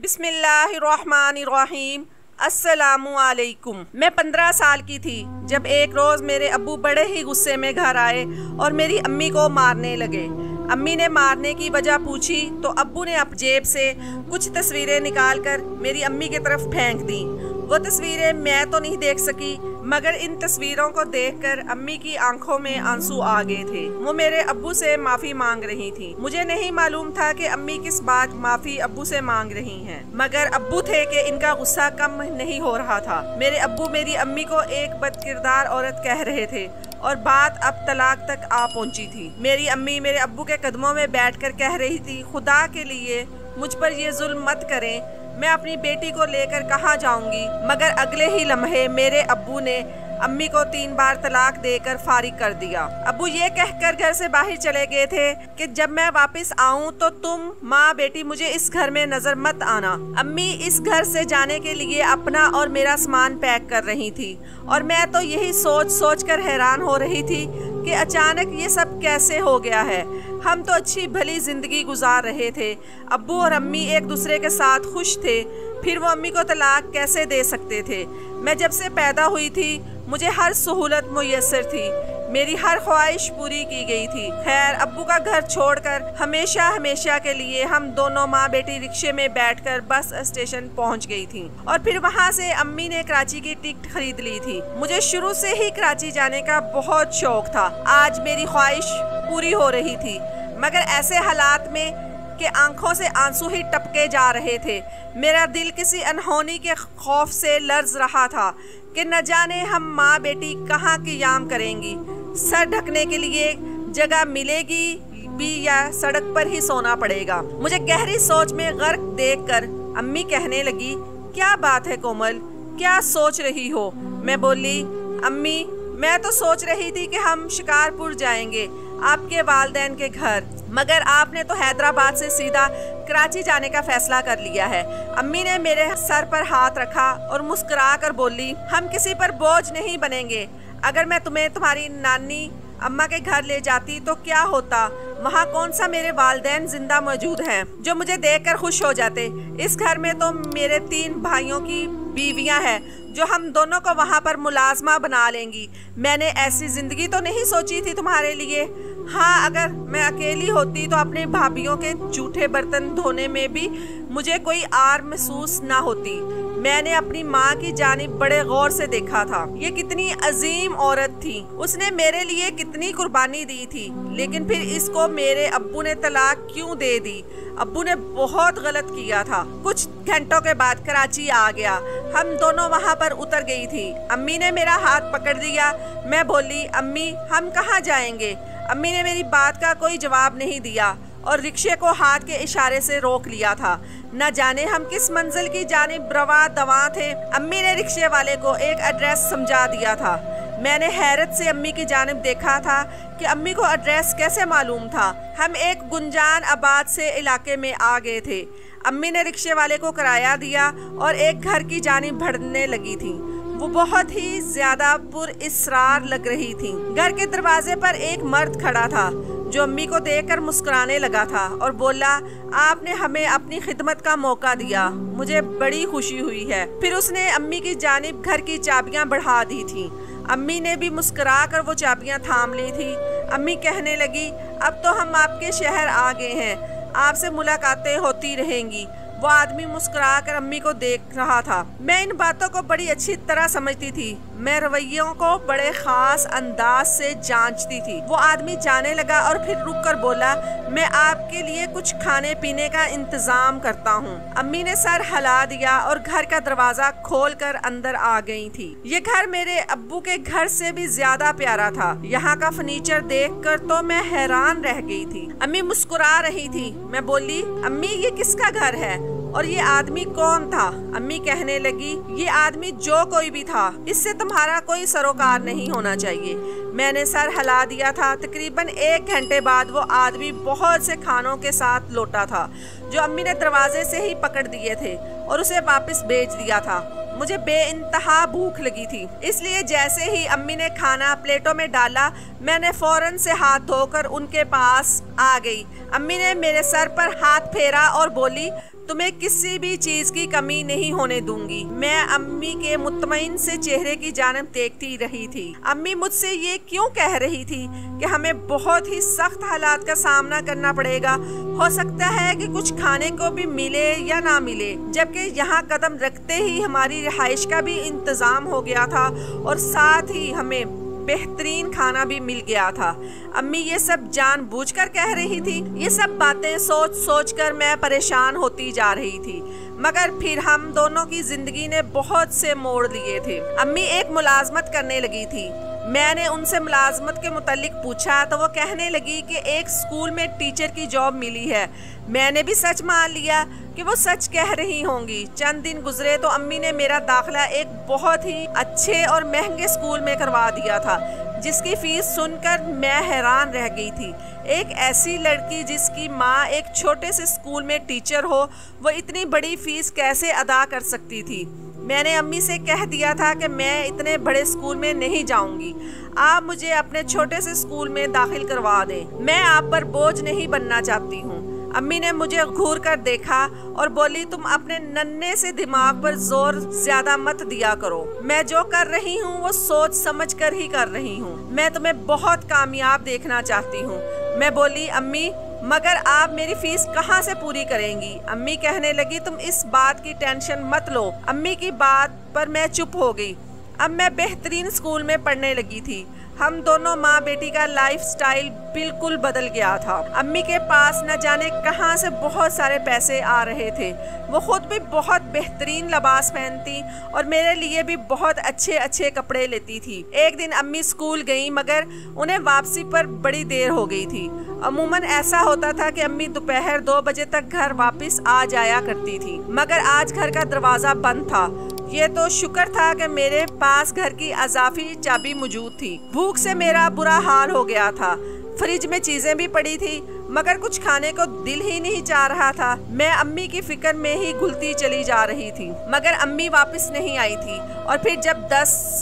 बिस्मिल्लाहिर्रहमानिर्रहीम। अस्सलामुअलैकुम। मैं 15 साल की थी जब एक रोज़ मेरे अब्बू बड़े ही गुस्से में घर आए और मेरी अम्मी को मारने लगे। अम्मी ने मारने की वजह पूछी तो अब्बू ने अपनी जेब से कुछ तस्वीरें निकालकर मेरी अम्मी की तरफ फेंक दी। वो तस्वीरें मैं तो नहीं देख सकी, मगर इन तस्वीरों को देखकर अम्मी की आंखों में आंसू आ गए थे। वो मेरे अब्बू से माफ़ी मांग रही थी। मुझे नहीं मालूम था कि अम्मी किस बात माफ़ी अब्बू से मांग रही हैं, मगर अब्बू थे कि इनका गुस्सा कम नहीं हो रहा था। मेरे अब्बू मेरी अम्मी को एक बदकिरदार औरत कह रहे थे और बात अब तलाक तक आ पहुंची थी। मेरी अम्मी मेरे अब्बू के कदमों में बैठकर कह रही थी, खुदा के लिए मुझ पर ये जुल्म मत करें, मैं अपनी बेटी को लेकर कहाँ जाऊंगी। मगर अगले ही लम्हे मेरे अब्बू ने अम्मी को 3 बार तलाक देकर फारिग कर दिया। अब्बू ये कहकर घर से बाहर चले गए थे कि जब मैं वापस आऊं तो तुम माँ बेटी मुझे इस घर में नजर मत आना। अम्मी इस घर से जाने के लिए अपना और मेरा सामान पैक कर रही थी और मैं तो यही सोच कर हैरान हो रही थी कि अचानक ये सब कैसे हो गया है। हम तो अच्छी भली जिंदगी गुजार रहे थे, अब्बू और अम्मी एक दूसरे के साथ खुश थे, फिर वो अम्मी को तलाक कैसे दे सकते थे। मैं जब से पैदा हुई थी मुझे हर सहूलत मुयस्सर थी, मेरी हर ख्वाहिश पूरी की गई थी। खैर अब्बू का घर छोड़कर हमेशा के लिए हम दोनों माँ बेटी रिक्शे में बैठकर बस स्टेशन पहुंच गई थी और फिर वहां से अम्मी ने कराची की टिकट खरीद ली थी। मुझे शुरू से ही कराची जाने का बहुत शौक था। आज मेरी ख्वाहिश पूरी हो रही थी, मगर ऐसे हालात में कि आंखों से आंसू ही टपके जा रहे थे। मेरा दिल किसी अनहोनी के खौफ से लर्ज रहा था कि न जाने हम माँ बेटी कहाँ क़याम करेंगी, सर ढकने के लिए जगह मिलेगी भी या सड़क पर ही सोना पड़ेगा। मुझे गहरी सोच में गर्क देखकर अम्मी कहने लगी, क्या बात है कोमल, क्या सोच रही हो? मैं बोली, अम्मी मैं तो सोच रही थी कि हम शिकारपुर जाएंगे आपके वालिदैन के घर, मगर आपने तो हैदराबाद से सीधा कराची जाने का फैसला कर लिया है। अम्मी ने मेरे सर पर हाथ रखा और मुस्कुरा कर बोली, हम किसी पर बोझ नहीं बनेंगे। अगर मैं तुम्हें तुम्हारी नानी अम्मा के घर ले जाती तो क्या होता? वहाँ कौन सा मेरे वालिदैन जिंदा मौजूद हैं जो मुझे देखकर खुश हो जाते। इस घर में तो मेरे 3 भाइयों की बीवियाँ हैं जो हम दोनों को वहाँ पर मुलाजमा बना लेंगी। मैंने ऐसी जिंदगी तो नहीं सोची थी तुम्हारे लिए। हाँ, अगर मैं अकेली होती तो अपने भाभीयों के जूठे बर्तन धोने में भी मुझे कोई आर महसूस ना होती। मैंने अपनी माँ की जानिब बड़े गौर से देखा था। ये कितनी अजीम औरत थी, उसने मेरे लिए कितनी कुर्बानी दी थी, लेकिन फिर इसको मेरे अब्बू ने तलाक क्यों दे दी? अब्बू ने बहुत गलत किया था। कुछ घंटों के बाद कराची आ गया। हम दोनों वहाँ पर उतर गई थी। अम्मी ने मेरा हाथ पकड़ दिया। मैं बोली, अम्मी हम कहाँ जाएंगे? अम्मी ने मेरी बात का कोई जवाब नहीं दिया और रिक्शे को हाथ के इशारे से रोक लिया था। न जाने हम किस मंजिल की जानिब रवा दवा थे। अम्मी ने रिक्शे वाले को एक एड्रेस समझा दिया था। मैंने हैरत से अम्मी की जानिब देखा था कि अम्मी को एड्रेस कैसे मालूम था। हम एक गुंजान आबाद से इलाके में आ गए थे। अम्मी ने रिक्शे वाले को किराया दिया और एक घर की जानिब बढ़ने लगी थी। वो बहुत ही ज्यादा पुरइसरार लग रही थी। घर के दरवाजे पर एक मर्द खड़ा था जो अम्मी को देखकर मुस्कुराने लगा था और बोला, आपने हमें अपनी खिदमत का मौका दिया, मुझे बड़ी खुशी हुई है। फिर उसने अम्मी की जानिब घर की चाबियां बढ़ा दी थी। अम्मी ने भी मुस्कुरा कर वो चाबियां थाम ली थी। अम्मी कहने लगी, अब तो हम आपके शहर आ गए हैं, आपसे मुलाकातें होती रहेंगी। वो आदमी मुस्कुरा कर अम्मी को देख रहा था। मैं इन बातों को बड़ी अच्छी तरह समझती थी। मैं रवैयों को बड़े खास अंदाज से जांचती थी। वो आदमी जाने लगा और फिर रुक कर बोला, मैं आपके लिए कुछ खाने पीने का इंतजाम करता हूँ। अम्मी ने सर हिला दिया और घर का दरवाजा खोलकर अंदर आ गई थी। ये घर मेरे अब्बू के घर से भी ज्यादा प्यारा था। यहाँ का फर्नीचर देखकर तो मैं हैरान रह गई थी। अम्मी मुस्कुरा रही थी। मैं बोली, अम्मी ये किसका घर है और ये आदमी कौन था? अम्मी कहने लगी, ये आदमी जो कोई भी था, इससे तुम्हारा कोई सरोकार नहीं होना चाहिए। मैंने सर हिला दिया था। तकरीबन 1 घंटे बाद वो आदमी बहुत से खानों के साथ लौटा था जो अम्मी ने दरवाजे से ही पकड़ दिए थे और उसे वापस भेज दिया था। मुझे बेइंतहा भूख लगी थी, इसलिए जैसे ही अम्मी ने खाना प्लेटों में डाला मैंने फौरन से हाथ धोकर उनके पास आ गई। अम्मी ने मेरे सर पर हाथ फेरा और बोली, तुम्हें किसी भी चीज की कमी नहीं होने दूंगी। मैं अम्मी के मुतमईन से चेहरे की जानिब देखती रही थी। अम्मी मुझसे ये क्यों कह रही थी कि हमें बहुत ही सख्त हालात का सामना करना पड़ेगा, हो सकता है कि कुछ खाने को भी मिले या ना मिले, जबकि यहाँ कदम रखते ही हमारी रिहाइश का भी इंतजाम हो गया था और साथ ही हमें बेहतरीन खाना भी मिल गया था। अम्मी ये सब जानबूझकर कह रही थी। ये सब बातें सोच सोच कर मैं परेशान होती जा रही थी, मगर फिर हम दोनों की जिंदगी ने बहुत से मोड़ लिए थे। अम्मी एक मुलाजमत करने लगी थी। मैंने उनसे मुलाजमत के मुतालिक पूछा तो वो कहने लगी कि एक स्कूल में टीचर की जॉब मिली है। मैंने भी सच मान लिया कि वो सच कह रही होंगी। चंद दिन गुजरे तो अम्मी ने मेरा दाखिला एक बहुत ही अच्छे और महंगे स्कूल में करवा दिया था, जिसकी फीस सुनकर मैं हैरान रह गई थी। एक ऐसी लड़की जिसकी माँ एक छोटे से स्कूल में टीचर हो, वो इतनी बड़ी फीस कैसे अदा कर सकती थी। मैंने अम्मी से कह दिया था कि मैं इतने बड़े स्कूल में नहीं जाऊंगी, आप मुझे अपने छोटे से स्कूल में दाखिल करवा दें, मैं आप पर बोझ नहीं बनना चाहती हूँ। अम्मी ने मुझे घूर कर देखा और बोली, तुम अपने नन्हे से दिमाग पर जोर ज्यादा मत दिया करो। मैं जो कर रही हूँ वो सोच समझ कर ही कर रही हूँ। मैं तुम्हें बहुत कामयाब देखना चाहती हूँ। मैं बोली, अम्मी मगर आप मेरी फीस कहाँ से पूरी करेंगी? अम्मी कहने लगी, तुम इस बात की टेंशन मत लो। अम्मी की बात पर मैं चुप हो गई। अब मैं बेहतरीन स्कूल में पढ़ने लगी थी। हम दोनों माँ बेटी का लाइफस्टाइल बिल्कुल बदल गया था। अम्मी के पास न जाने कहां से बहुत सारे पैसे आ रहे थे। वो खुद भी बहुत बेहतरीन लिबास पहनती और मेरे लिए भी बहुत अच्छे अच्छे कपड़े लेती थी। एक दिन अम्मी स्कूल गई, मगर उन्हें वापसी पर बड़ी देर हो गई थी। अमूमन ऐसा होता था कि अम्मी दोपहर 2 बजे तक घर वापस आ जाया करती थी, मगर आज घर का दरवाजा बंद था। ये तो शुक्र था कि मेरे पास घर की अजाफी चाबी मौजूद थी। भूख से मेरा बुरा हाल हो गया था। फ्रिज में चीजें भी पड़ी थी, मगर कुछ खाने को दिल ही नहीं चाह रहा था। मैं अम्मी की फिक्र में ही घुलती चली जा रही थी, मगर अम्मी वापस नहीं आई थी। और फिर जब 10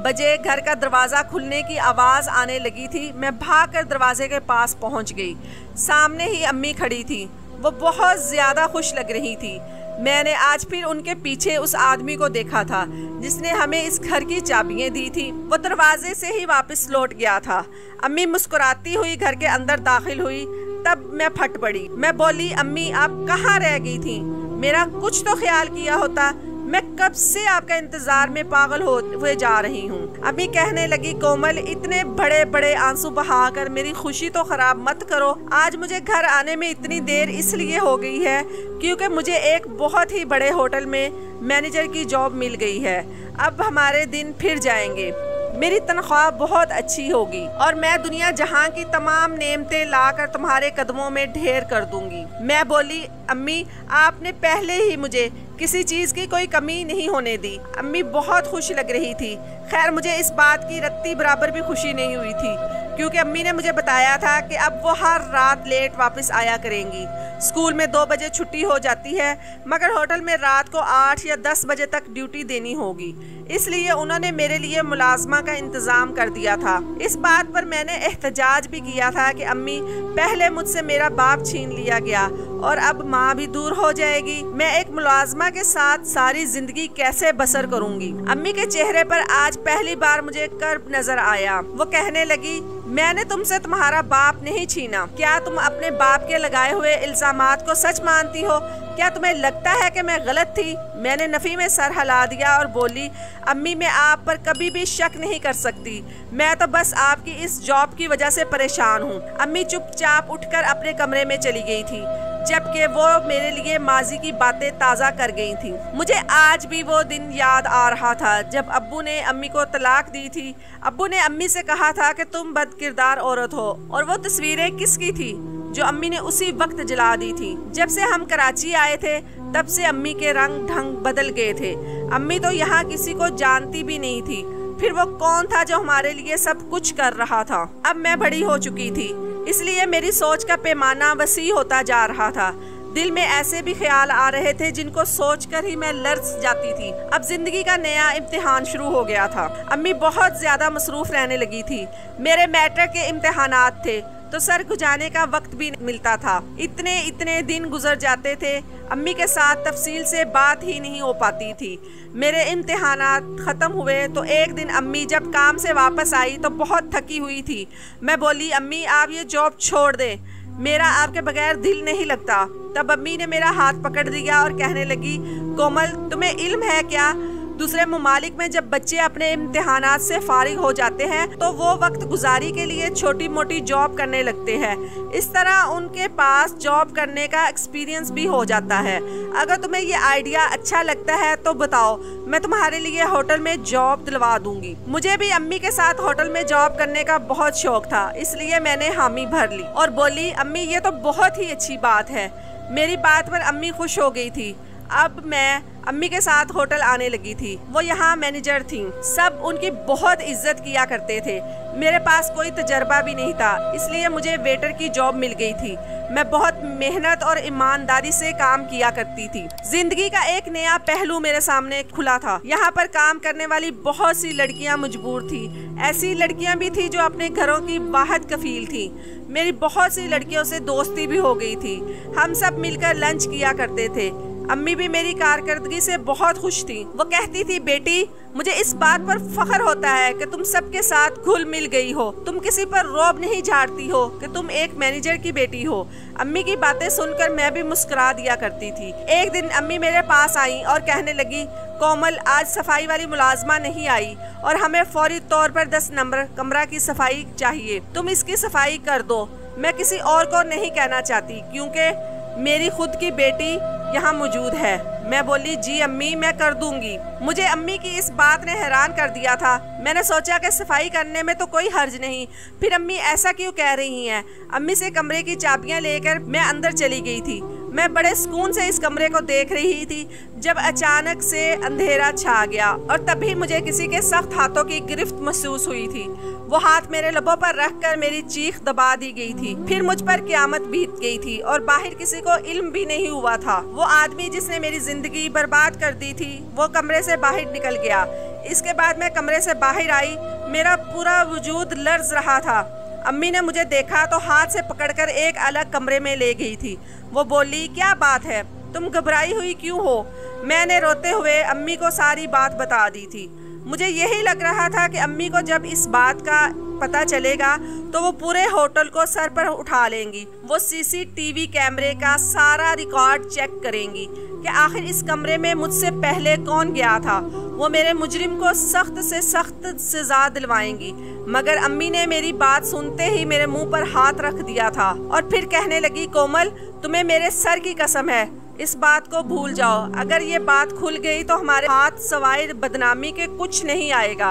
बजे घर का दरवाजा खुलने की आवाज आने लगी थी, मैं भागकर दरवाजे के पास पहुंच गई। सामने ही अम्मी खड़ी थी। वो बहुत ज्यादा खुश लग रही थी। मैंने आज फिर उनके पीछे उस आदमी को देखा था जिसने हमें इस घर की चाबियां दी थी। वो दरवाजे से ही वापस लौट गया था। अम्मी मुस्कुराती हुई घर के अंदर दाखिल हुई, तब मैं फट पड़ी। मैं बोली, अम्मी आप कहाँ रह गई थी? मेरा कुछ तो ख्याल किया होता। मैं कब से आपका इंतजार में पागल हुए जा रही हूँ। अम्मी कहने लगी, कोमल इतने बड़े बड़े आंसू बहाकर मेरी खुशी तो खराब मत करो। आज मुझे घर आने में इतनी देर इसलिए हो गई है क्योंकि मुझे एक बहुत ही बड़े होटल में मैनेजर की जॉब मिल गई है। अब हमारे दिन फिर जाएंगे। मेरी तनख्वाह बहुत अच्छी होगी और मैं दुनिया जहां की तमाम नेमतें लाकर तुम्हारे कदमों में ढेर कर दूंगी। मैं बोली, अम्मी आपने पहले ही मुझे किसी चीज की कोई कमी नहीं होने दी। अम्मी बहुत खुश लग रही थी। खैर मुझे इस बात की रत्ती बराबर भी खुशी नहीं हुई थी, क्योंकि अम्मी ने मुझे बताया था कि अब वो हर रात लेट वापस आया करेंगी। स्कूल में 2 बजे छुट्टी हो जाती है, मगर होटल में रात को 8 या 10 बजे तक ड्यूटी देनी होगी, इसलिए उन्होंने मेरे लिए मुलाजमा का इंतजाम कर दिया था। इस बात पर मैंने एहतजाज भी किया था कि अम्मी पहले मुझसे मेरा बाप छीन लिया गया और अब माँ भी दूर हो जाएगी। मैं एक मुलाजमा के साथ सारी जिंदगी कैसे बसर करूंगी? अम्मी के चेहरे पर आज पहली बार मुझे कर्ब नजर आया। वो कहने लगी, मैंने तुमसे तुम्हारा बाप नहीं छीना। क्या तुम अपने बाप के लगाए हुए इल्जामात को सच मानती हो? क्या तुम्हें लगता है कि मैं गलत थी? मैंने नफी में सर हिला दिया और बोली, अम्मी मैं आप पर कभी भी शक नहीं कर सकती। मैं तो बस आपकी इस जॉब की वजह से परेशान हूँ। अम्मी चुपचाप उठकर अपने कमरे में चली गई थी, जबकि वो मेरे लिए माजी की बातें ताज़ा कर गई थी। मुझे आज भी वो दिन याद आ रहा था जब अब्बू ने अम्मी को तलाक दी थी। अब्बू ने अम्मी से कहा था कि तुम बदकिरदार औरत हो, और वो तस्वीरें किसकी थी जो अम्मी ने उसी वक्त जला दी थी। जब से हम कराची आए थे तब से अम्मी के रंग ढंग बदल गए थे। अम्मी तो यहाँ किसी को जानती भी नहीं थी। फिर वो कौन था जो हमारे लिए सब कुछ कर रहा था? अब मैं बड़ी हो चुकी थी, इसलिए मेरी सोच का पैमाना वसी होता जा रहा था। दिल में ऐसे भी ख्याल आ रहे थे जिनको सोचकर ही मैं लर्ज जाती थी। अब जिंदगी का नया इम्तिहान शुरू हो गया था। अम्मी बहुत ज्यादा मसरूफ रहने लगी थी। मेरे मैट्रिक के इम्तिहानात थे तो सर गुजारने का वक्त भी मिलता था। इतने इतने दिन गुजर जाते थे, अम्मी के साथ तफसील से बात ही नहीं हो पाती थी। मेरे इम्तिहानात ख़त्म हुए तो एक दिन अम्मी जब काम से वापस आई तो बहुत थकी हुई थी। मैं बोली, अम्मी आप ये जॉब छोड़ दें, मेरा आपके बगैर दिल नहीं लगता। तब अम्मी ने मेरा हाथ पकड़ दिया और कहने लगी, कोमल तुम्हें इल्म है क्या, दूसरे ममालिक में जब बच्चे अपने इम्तिहानात से फारिग हो जाते हैं तो वो वक्त गुजारी के लिए छोटी मोटी जॉब करने लगते हैं। इस तरह उनके पास जॉब करने का एक्सपीरियंस भी हो जाता है। अगर तुम्हें ये आइडिया अच्छा लगता है तो बताओ, मैं तुम्हारे लिए होटल में जॉब दिलवा दूंगी। मुझे भी अम्मी के साथ होटल में जॉब करने का बहुत शौक था, इसलिए मैंने हामी भर ली और बोली, अम्मी ये तो बहुत ही अच्छी बात है। मेरी बात पर अम्मी खुश हो गई थी। अब मैं अम्मी के साथ होटल आने लगी थी। वो यहाँ मैनेजर थी, सब उनकी बहुत इज्जत किया करते थे। मेरे पास कोई तजर्बा भी नहीं था, इसलिए मुझे वेटर की जॉब मिल गई थी। मैं बहुत मेहनत और ईमानदारी से काम किया करती थी। जिंदगी का एक नया पहलू मेरे सामने खुला था। यहाँ पर काम करने वाली बहुत सी लड़कियाँ मजबूर थी। ऐसी लड़कियाँ भी थी जो अपने घरों की वाहद कफील थी। मेरी बहुत सी लड़कियों से दोस्ती भी हो गई थी। हम सब मिलकर लंच किया करते थे। अम्मी भी मेरी कारकर्दगी से बहुत खुश थी। वो कहती थी, बेटी मुझे इस बात पर फख्र होता है कि तुम सबके साथ घुल मिल गई हो। तुम किसी पर रौब नहीं झाड़ती हो कि तुम एक मैनेजर की बेटी हो। अम्मी की बातें सुनकर मैं भी मुस्कुरा दिया करती थी। एक दिन अम्मी मेरे पास आई और कहने लगी, कोमल आज सफाई वाली मुलाजमा नहीं आई और हमें फौरी तौर पर 10 नंबर कमरा की सफाई चाहिए। तुम इसकी सफाई कर दो। मैं किसी और को नहीं कहना चाहती क्योंकि मेरी खुद की बेटी यहाँ मौजूद है। मैं बोली, जी अम्मी मैं कर दूंगी। मुझे अम्मी की इस बात ने हैरान कर दिया था। मैंने सोचा कि सफाई करने में तो कोई हर्ज नहीं, फिर अम्मी ऐसा क्यों कह रही हैं। अम्मी से कमरे की चाबियां लेकर मैं अंदर चली गई थी। मैं बड़े सुकून से इस कमरे को देख रही थी जब अचानक से अंधेरा छा गया और तभी मुझे किसी के सख्त हाथों की गिरफ्त महसूस हुई थी। वो हाथ मेरे लबों पर रखकर मेरी चीख दबा दी गई थी। फिर मुझ पर क़यामत बीत गई थी और बाहर किसी को इल्म भी नहीं हुआ था। वो आदमी जिसने मेरी जिंदगी बर्बाद कर दी थी वो कमरे से बाहर निकल गया। इसके बाद मैं कमरे से बाहर आई, मेरा पूरा वजूद लर्ज रहा था। अम्मी ने मुझे देखा तो हाथ से पकड़कर एक अलग कमरे में ले गई थी। वो बोली, क्या बात है, तुम घबराई हुई क्यों हो। मैंने रोते हुए अम्मी को सारी बात बता दी थी। मुझे यही लग रहा था कि अम्मी को जब इस बात का पता चलेगा तो वो पूरे होटल को सर पर उठा लेंगी। वो सीसीटीवी कैमरे का सारा रिकॉर्ड चेक करेंगी कि आखिर इस कमरे में मुझसे पहले कौन गया था। वो मेरे मुजरिम को सख्त से सख्त सजा दिलवाएंगी। मगर अम्मी ने मेरी बात सुनते ही मेरे मुंह पर हाथ रख दिया था और फिर कहने लगी, कोमल तुम्हें मेरे सर की कसम है, इस बात को भूल जाओ। अगर ये बात खुल गई तो हमारे हाथ सवाए बदनामी के कुछ नहीं आएगा।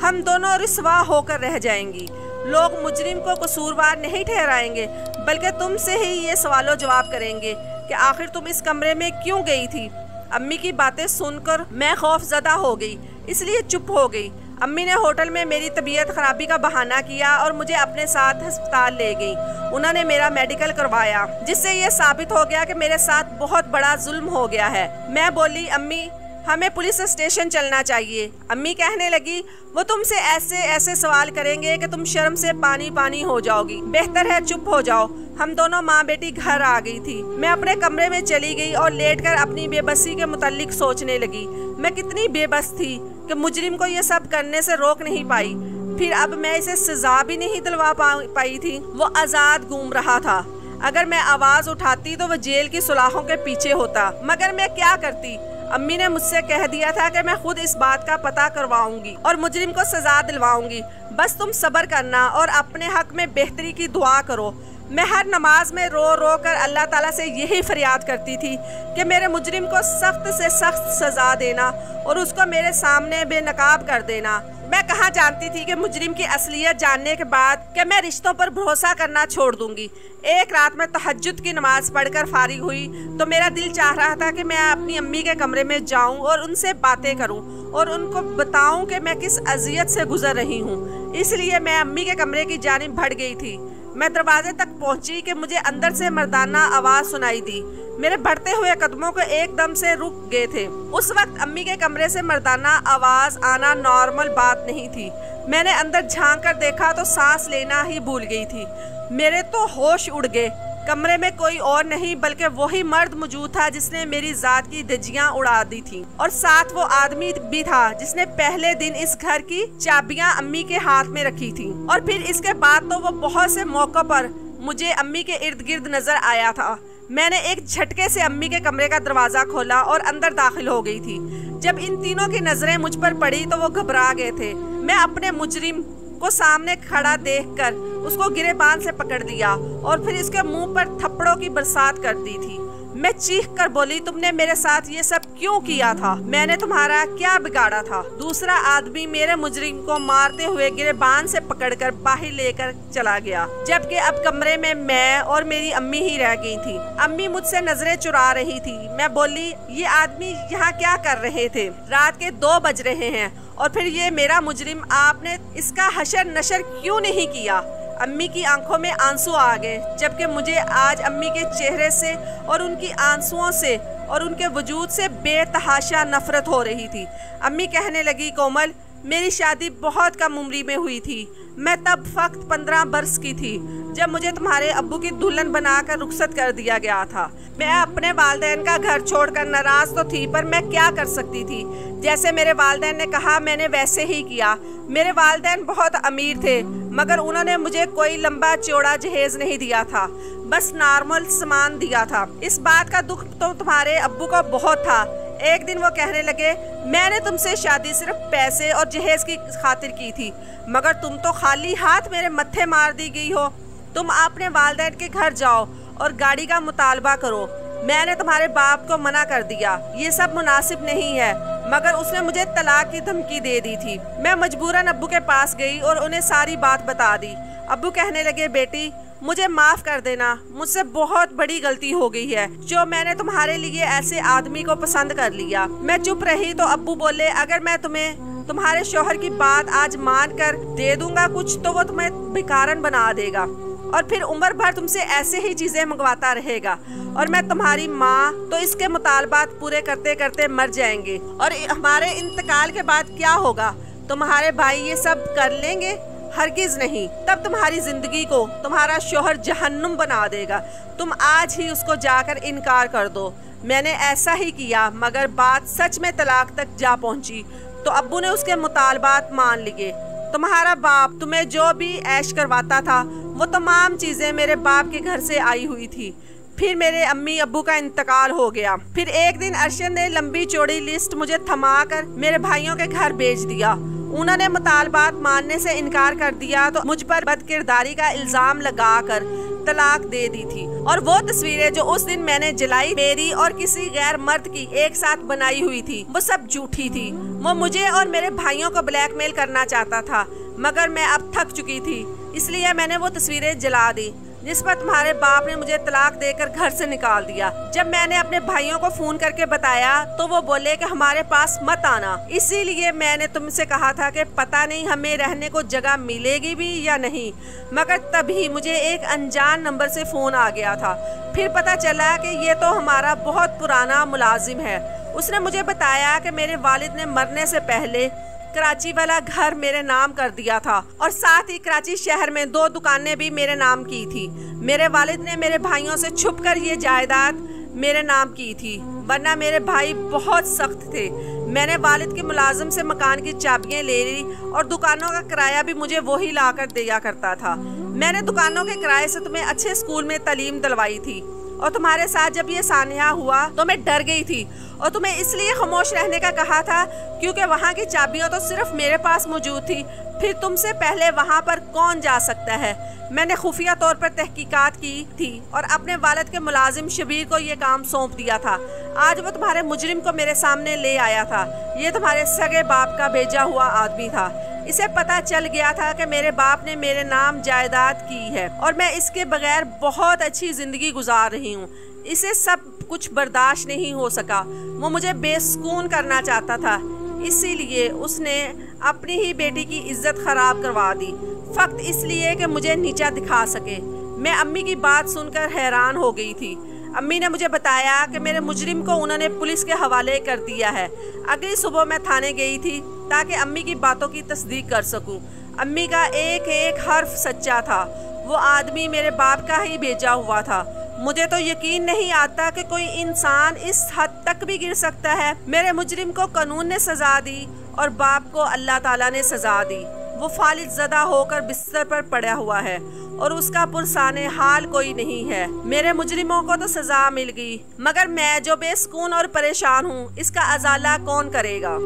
हम दोनों रुसवा होकर रह जाएंगी। लोग मुजरिम को कसूरवार नहीं ठहराएंगे बल्कि तुमसे ही ये सवालों जवाब करेंगे कि आखिर तुम इस कमरे में क्यों गई थी। अम्मी की बातें सुनकर मैं खौफजदा हो गई, इसलिए चुप हो गई। अम्मी ने होटल में मेरी तबीयत खराबी का बहाना किया और मुझे अपने साथ अस्पताल ले गई। उन्होंने मेरा मेडिकल करवाया जिससे ये साबित हो गया कि मेरे साथ बहुत बड़ा जुल्म हो गया है। मैं बोली, अम्मी हमें पुलिस स्टेशन चलना चाहिए। अम्मी कहने लगी, वो तुमसे ऐसे ऐसे सवाल करेंगे कि तुम शर्म से पानी पानी हो जाओगी। बेहतर है चुप हो जाओ। हम दोनों माँ बेटी घर आ गई थी। मैं अपने कमरे में चली गई और लेटकर अपनी बेबसी के मुतालिक सोचने लगी। मैं कितनी बेबस थी कि मुजरिम को ये सब करने से रोक नहीं पाई। फिर अब मैं इसे सजा भी नहीं दिलवा पाई थी। वो आज़ाद घूम रहा था। अगर मैं आवाज़ उठाती तो वो जेल की सुलाखों के पीछे होता, मगर मैं क्या करती। अम्मी ने मुझसे कह दिया था कि मैं खुद इस बात का पता करवाऊंगी और मुजरिम को सजा दिलवाऊंगी। बस तुम सब्र करना और अपने हक में बेहतरी की दुआ करो। मैं हर नमाज में रो रो कर अल्लाह ताला से यही फरियाद करती थी कि मेरे मुजरिम को सख्त से सख्त सजा देना और उसको मेरे सामने बेनकाब कर देना। मैं कहाँ जानती थी कि मुजरिम की असलियत जानने के बाद कि मैं रिश्तों पर भरोसा करना छोड़ दूंगी। एक रात में तहज्जुद की नमाज पढ़कर फारिग हुई तो मेरा दिल चाह रहा था कि मैं अपनी अम्मी के कमरे में जाऊं और उनसे बातें करूं और उनको बताऊं कि मैं किस अजियत से गुजर रही हूं। इसलिए मैं अम्मी के कमरे की जानिब बढ़ गई थी। मैं दरवाजे तक पहुंची कि मुझे अंदर से मर्दाना आवाज़ सुनाई दी। मेरे बढ़ते हुए कदमों को एकदम से रुक गए थे। उस वक्त अम्मी के कमरे से मर्दाना आवाज आना नॉर्मल बात नहीं थी। मैंने अंदर झांक कर देखा तो सांस लेना ही भूल गई थी। मेरे तो होश उड़ गए। कमरे में कोई और नहीं बल्कि वही मर्द मौजूद था जिसने मेरी जात की धज्जियां उड़ा दी थी, और साथ वो आदमी भी था जिसने पहले दिन इस घर की चाबियां अम्मी के हाथ में रखी थी। और फिर इसके बाद तो वो बहुत से मौकों पर मुझे अम्मी के इर्द गिर्द नजर आया था। मैंने एक झटके से अम्मी के कमरे का दरवाजा खोला और अंदर दाखिल हो गई थी। जब इन तीनों की नजरें मुझ पर पड़ी तो वो घबरा गए थे। मैं अपने मुजरिम को सामने खड़ा देखकर उसको गिरेबान से पकड़ लिया और फिर इसके मुंह पर थप्पड़ों की बरसात कर दी थी। मैं चीख कर बोली, तुमने मेरे साथ ये सब क्यों किया था? मैंने तुम्हारा क्या बिगाड़ा था? दूसरा आदमी मेरे मुजरिम को मारते हुए गिरेबान से पकड़कर बाहर लेकर चला गया, जबकि अब कमरे में मैं और मेरी अम्मी ही रह गई थी। अम्मी मुझसे नजरें चुरा रही थी। मैं बोली, ये आदमी यहाँ क्या कर रहे थे? रात के 2 बज रहे हैं और फिर ये मेरा मुजरिम, आपने इसका हशर नशर क्यों नहीं किया? अम्मी की आंखों में आंसू आ गए, जबकि मुझे आज अम्मी के चेहरे से और उनकी आंसुओं से और उनके वजूद से बेतहाशा नफरत हो रही थी। अम्मी कहने लगी, कोमल, मेरी शादी बहुत कम उम्री में हुई थी। मैं तब फक्त 15 बरस की थी जब मुझे तुम्हारे अब्बू की दुल्हन बनाकर रुखसत कर दिया गया था। मैं अपने वालिदैन का घर छोड़कर नाराज तो थी, पर मैं क्या कर सकती थी? जैसे मेरे वालिदैन ने कहा मैंने वैसे ही किया। मेरे वालिदैन बहुत अमीर थे, मगर उन्होंने मुझे कोई लंबा चौड़ा जहेज नहीं दिया था, बस नॉर्मल सामान दिया था। इस बात का दुख तो तुम्हारे अब्बू को बहुत था। एक दिन वो कहने लगे, मैंने तुमसे शादी सिर्फ पैसे और जहेज की खातिर की थी, मगर तुम तो खाली हाथ मेरे मत्थे मार दी गई हो। तुम अपने वालिदैन के घर जाओ और गाड़ी का मुतालबा करो। मैंने तुम्हारे बाप को मना कर दिया, ये सब मुनासिब नहीं है, मगर उसने मुझे तलाक की धमकी दे दी थी। मैं मजबूरन अब्बू के पास गई और उन्हें सारी बात बता दी। अब्बू कहने लगे, बेटी मुझे माफ कर देना, मुझसे बहुत बड़ी गलती हो गई है जो मैंने तुम्हारे लिए ऐसे आदमी को पसंद कर लिया। मैं चुप रही तो अब्बू बोले, अगर मैं तुम्हें तुम्हारे शौहर की बात आज मान कर दे दूंगा कुछ, तो वो तुम्हें भिखारन बना देगा और फिर उम्र भर तुमसे ऐसे ही चीजें मंगवाता रहेगा, और मैं तुम्हारी माँ तो इसके मुतालबात पूरे करते करते मर जाएंगे, और हमारे इंतकाल के बाद क्या होगा? तुम्हारे भाई ये सब कर लेंगे? हरगिज नहीं। तब तुम्हारी जिंदगी को तुम्हारा शौहर जहन्नुम बना देगा। तुम आज ही उसको जाकर इनकार कर दो। मैंने ऐसा ही किया, मगर बात सच में तलाक तक जा पहुंची तो अब्बू ने उसके मुतालबात मान लिए। तुम्हारा बाप तुम्हें जो भी ऐश करवाता था वो तमाम चीजें मेरे बाप के घर से आई हुई थी। फिर मेरे अम्मी अब्बू का इंतकाल हो गया। फिर एक दिन अरशद ने लंबी चौड़ी लिस्ट मुझे थमाकर मेरे भाइयों के घर भेज दिया। उन्होंने मुतालबात मानने से इनकार कर दिया तो मुझ पर बदकिरदारी का इल्जाम लगाकर तलाक दे दी थी, और वो तस्वीरें जो उस दिन मैंने जलाई मेरी और किसी गैर मर्द की एक साथ बनाई हुई थी, वो सब झूठी थी। वो मुझे और मेरे भाइयों को ब्लैकमेल करना चाहता था, मगर मैं अब थक चुकी थी, इसलिए मैंने वो तस्वीरें जला दी, जिस पर तुम्हारे बाप ने मुझे तलाक देकर घर से निकाल दिया। जब मैंने अपने भाइयों को फोन करके बताया तो वो बोले कि हमारे पास मत आना, इसीलिए मैंने तुमसे कहा था कि पता नहीं हमें रहने को जगह मिलेगी भी या नहीं, मगर तभी मुझे एक अनजान नंबर से फोन आ गया था। फिर पता चला कि ये तो हमारा बहुत पुराना मुलाजिम है। उसने मुझे बताया कि मेरे वालिद ने मरने से पहले कराची वाला घर मेरे नाम कर दिया था, और साथ ही कराची शहर में 2 दुकानें भी मेरे नाम की थी। मेरे वालिद ने मेरे भाइयों से छुपकर ये जायदाद मेरे नाम की थी, वरना मेरे भाई बहुत सख्त थे। मैंने वालिद के मुलाजिम से मकान की चाबियां ले ली और दुकानों का किराया भी मुझे वही लाकर दिया करता था। मैंने दुकानों के किराए से तुम्हें अच्छे स्कूल में तालीम दिलवाई थी, और तुम्हारे साथ जब ये सानिया हुआ तो मैं डर गई थी और तुम्हें इसलिए खामोश रहने का कहा था क्योंकि वहाँ की चाबियां तो सिर्फ मेरे पास मौजूद थी। फिर तुमसे पहले वहाँ पर कौन जा सकता है? मैंने खुफिया तौर पर तहकीकात की थी और अपने वालिद के मुलाजिम शबीर को ये काम सौंप दिया था। आज वो तुम्हारे मुजरिम को मेरे सामने ले आया था। ये तुम्हारे सगे बाप का भेजा हुआ आदमी था। इसे पता चल गया था कि मेरे बाप ने मेरे नाम जायदाद की है और मैं इसके बगैर बहुत अच्छी जिंदगी गुजार रही हूँ। इसे सब कुछ बर्दाश्त नहीं हो सका। वो मुझे बेसुकून करना चाहता था, इसीलिए उसने अपनी ही बेटी की इज्जत खराब करवा दी, फक्त इसलिए कि मुझे नीचा दिखा सके। मैं अम्मी की बात सुनकर हैरान हो गई थी। अम्मी ने मुझे बताया कि मेरे मुजरिम को उन्होंने पुलिस के हवाले कर दिया है। अगली सुबह मैं थाने गई थी ताकि अम्मी की बातों की तस्दीक कर सकूं। अम्मी का एक एक हर्फ सच्चा था। वो आदमी मेरे बाप का ही भेजा हुआ था। मुझे तो यकीन नहीं आता कि कोई इंसान इस हद तक भी गिर सकता है। मेरे मुजरिम को कानून ने सजा दी और बाप को अल्लाह ताला ने सजा दी। वो फालिज ज़दा होकर बिस्तर पर पड़ा हुआ है और उसका पुरसाने हाल कोई नहीं है। मेरे मुजरिमों को तो सजा मिल गई, मगर मैं जो बेसुकून और परेशान हूँ, इसका अजाला कौन करेगा।